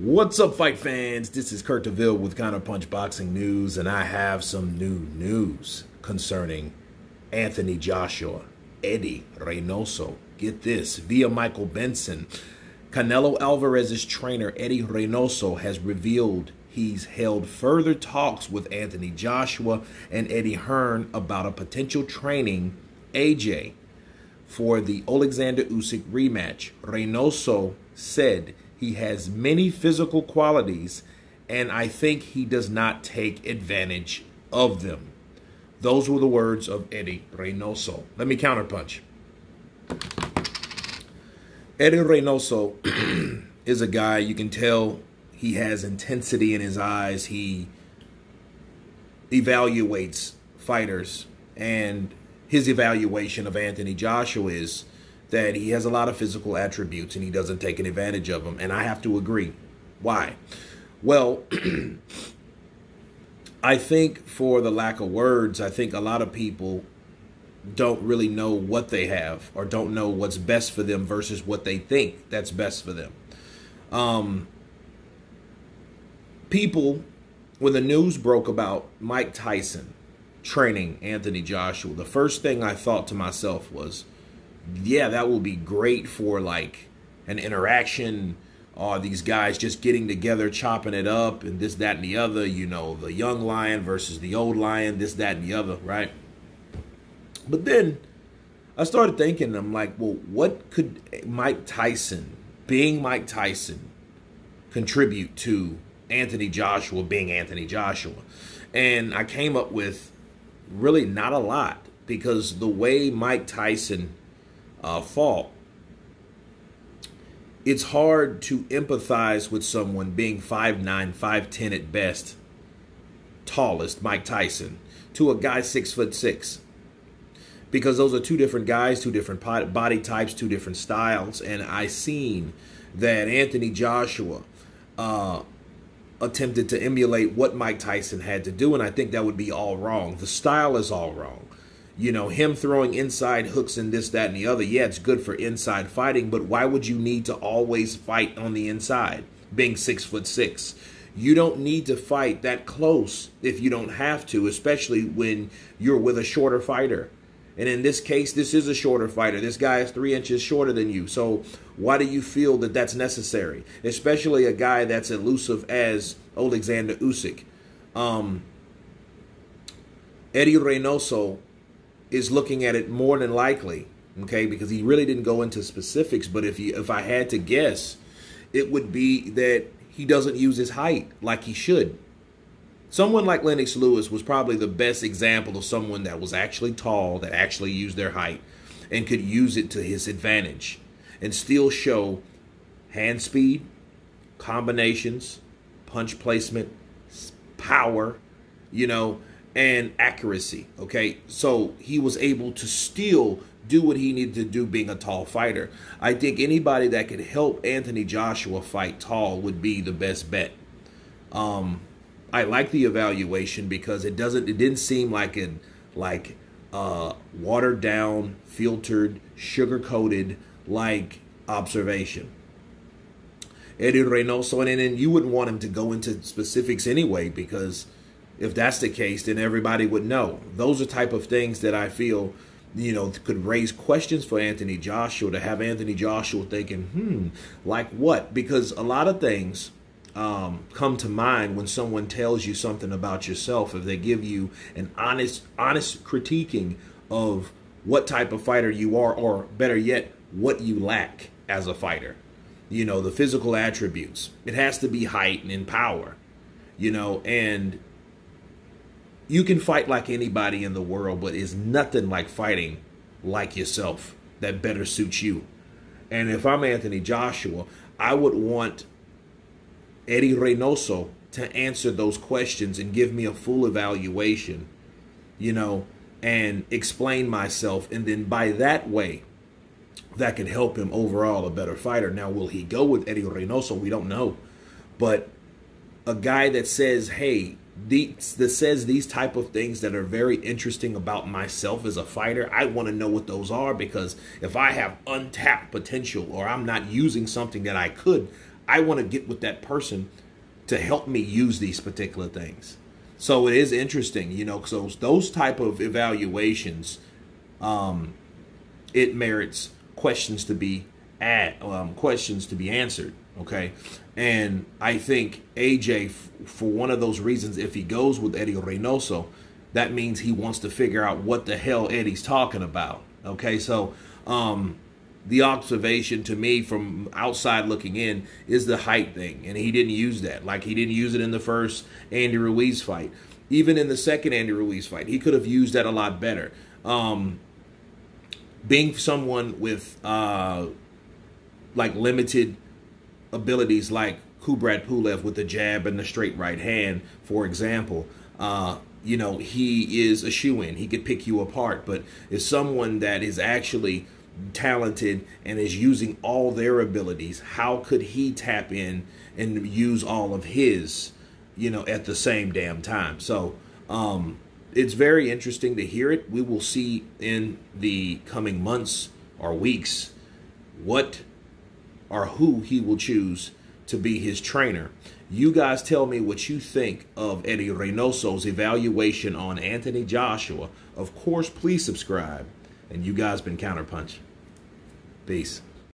What's up, fight fans? This is Kurt DeVille with Counterpunch Boxing News, and I have some new news concerning Anthony Joshua, Eddie Reynoso. Get this, via Michael Benson, Canelo Alvarez's trainer Eddie Reynoso has revealed he's held further talks with Anthony Joshua and Eddie Hearn about a potential training AJ for the Alexander Usyk rematch. Reynoso said he has many physical qualities, and I think he does not take advantage of them. Those were the words of Eddie Reynoso. Let me counterpunch. Eddie Reynoso is a guy, you can tell he has intensity in his eyes. He evaluates fighters, and his evaluation of Anthony Joshua is that he has a lot of physical attributes and he doesn't take an advantage of them. And I have to agree. Why? Well, I think for the lack of words, I think a lot of people don't really know what they have or don't know what's best for them versus what they think that's best for them. People, when the news broke about Mike Tyson training Anthony Joshua, the first thing I thought to myself was, yeah, that will be great for like an interaction, or these guys just getting together, chopping it up, and this, that, and the other, you know, the young lion versus the old lion, this, that, and the other, right? But then I started thinking, I'm like, well, what could Mike Tyson, being Mike Tyson, contribute to Anthony Joshua being Anthony Joshua? And I came up with really not a lot, because the way Mike Tyson fought, it's hard to empathize with someone being 5'9", 5'10" at best, tallest Mike Tyson, to a guy 6'6", because those are two different guys, two different body types, two different styles. And I seen that Anthony Joshua attempted to emulate what Mike Tyson had to do, and I think that would be all wrong. The style is all wrong. You know, him throwing inside hooks and this, that, and the other, yeah, it's good for inside fighting, but why would you need to always fight on the inside, being 6'6"? You don't need to fight that close if you don't have to, especially when you're with a shorter fighter. And in this case, this is a shorter fighter. This guy is 3 inches shorter than you. So why do you feel that that's necessary? Especially a guy that's elusive as Alexander Usyk. Eddie Reynoso is looking at it more than likely, okay, because he really didn't go into specifics, but if I had to guess, it would be that he doesn't use his height like he should. Someone like Lennox Lewis was probably the best example of someone that was actually tall, that actually used their height and could use it to his advantage and still show hand speed, combinations, punch placement, power, you know, and accuracy, okay? So he was able to still do what he needed to do being a tall fighter. I think anybody that could help Anthony Joshua fight tall would be the best bet. I like the evaluation because it didn't seem like an watered down, filtered, sugar-coated like observation. Eddie Reynoso, and then you wouldn't want him to go into specifics anyway, because if that's the case, then everybody would know. Those are type of things that I feel, you know, could raise questions for Anthony Joshua, to have Anthony Joshua thinking, like what? Because a lot of things come to mind when someone tells you something about yourself, if they give you an honest critiquing of what type of fighter you are, or better yet, what you lack as a fighter. You know, the physical attributes. It has to be height and power, you know, and you can fight like anybody in the world, but it's nothing like fighting like yourself that better suits you. And if I'm Anthony Joshua, I would want Eddie Reynoso to answer those questions and give me a full evaluation, you know, and explain myself. And then by that way, that could help him overall a better fighter. Now, will he go with Eddie Reynoso? We don't know. But a guy that says, hey, that says these type of things that are very interesting about myself as a fighter, I want to know what those are, because if I have untapped potential or I'm not using something that I could, I want to get with that person to help me use these particular things. So it is interesting, you know, so those type of evaluations, it merits questions to be answered. Okay. And I think AJ, for one of those reasons, if he goes with Eddie Reynoso, that means he wants to figure out what the hell Eddie's talking about. Okay. So, the observation to me from outside looking in is the height thing. And he didn't use that. Like he didn't use it in the first Andy Ruiz fight. Even in the second Andy Ruiz fight, he could have used that a lot better. Being someone with like limited abilities like Kubrat Pulev with the jab and the straight right hand, for example, you know, he is a shoo-in. He could pick you apart. But if someone that is actually talented and is using all their abilities, how could he tap in and use all of his, you know, at the same damn time? So it's very interesting to hear it. We will see in the coming months or weeks what or who he will choose to be his trainer. You guys tell me what you think of Eddie Reynoso's evaluation on Anthony Joshua. Of course, please subscribe. And you guys been Counterpunch. Peace.